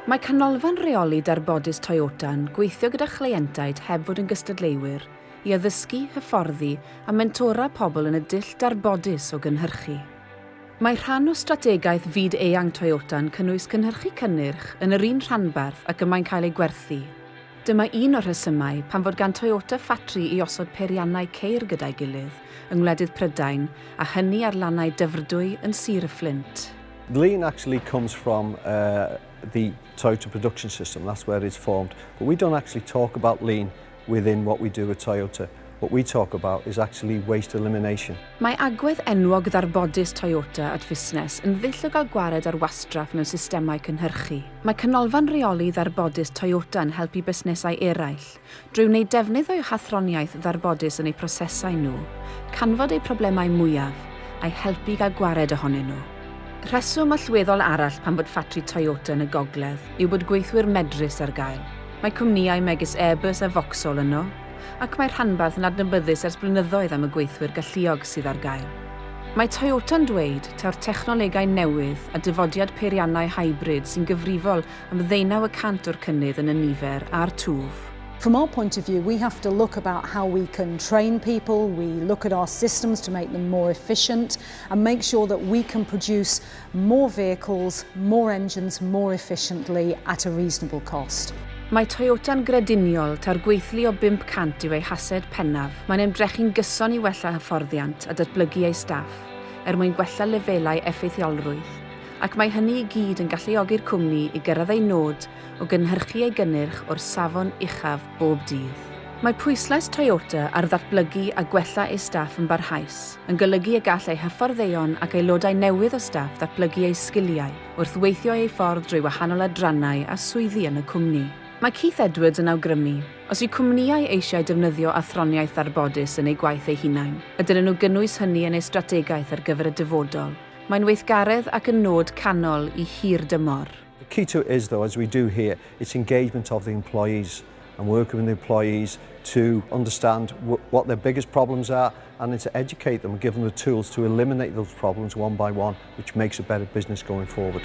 Mae canolfan reoli darbodus Toyota'n gweithio gyda chleientaid heb fod yn gystadleuwyr i addysgu, hyfforddi a mentora pobl yn y dull darbodus o gynhyrchu. Mae rhan o strategaeth fyd eang Toyota'n cynnwys cynhyrchu cynnyrch yn yr un rhanbarth ac yma'n cael ei gwerthu. Dyma un o'r rhesymau pan fod gan Toyota ffatri i osod peiriannau ceir gyda'i gilydd yng ngwledydd Prydain a hynny ar lannau dyfrdwy yn Sir y Fflint. Lean actually comes from the Toyota production system, that's where it's formed. But we don't actually talk about lean within what we do at Toyota. What we talk about is actually waste elimination. Mae agwedd enwog ddarbodus Toyota at fusnes yn ddull o gael gwared ar wastraff mewn systemau cynhyrchu. Mae canolfan reoli ddarbodus Toyota yn helpu busnesau eraill, drwy wneud defnydd o'i hathroniaeth ddarbodus yn eu prosesau nhw, canfod eu problemau mwyaf, a'i helpu gael gwared ohonyn nhw. Rheswm allweddol arall pan bod ffatri Toyota yn y gogledd yw bod gweithwyr medrus ar gael. Mae cwmnïau megis Airbus a Vauxhall yno, ac mae'r rhanbarth yn adnabyddus ers blynyddoedd am y gweithwyr galluog sydd ar gael. Mae Toyota'n dweud taw'r technolegau newydd a dyfodiad peiriannau hybrid sy'n gyfrifol am 19% o'r cynnydd yn y nifer a'r twf. From our point of view, we have to look about how we can train people, we look at our systems to make them more efficient and make sure that we can produce more vehicles, more engines, more efficiently at a reasonable cost. Mae Toyota'n grediniol ta'r gweithlu o 500 yw ei hased pennaf. Mae'n ymdrechu'n gyson i wella hyfforddiant a datblygu ei staff, mwyn gwella lefelau effeithiolrwydd, ac mae hynny i gyd yn galluogi'r cwmni i gyrraedd ei nod o gynhyrchu ei gynnyrch o'r safon uchaf bob dydd. Mae pwyslais Toyota ar ddatblygu a gwella ei staff yn barhaus, yn golygu y gall ei hyfforddeuon ac aelodau newydd o staff ddatblygu ei sgiliau wrth weithio ei ffordd drwy wahanol adrannau a swyddi yn y cwmni. Mae Keith Edwards yn awgrymu, os yw cwmnïau eisiau defnyddio athroniaeth ddarbodus yn ei gwaith eu hunain, y dylai nhw gynnwys hynny yn ei strategaeth ar gyfer y dyfodol. Mae'n weithgaredd ac yn nod canol i hir dymor. The key to it is, though, as we do here, it's engagement of the employees and working with the employees to understand what their biggest problems are and to educate them and give them the tools to eliminate those problems one by one, which makes a better business going forward.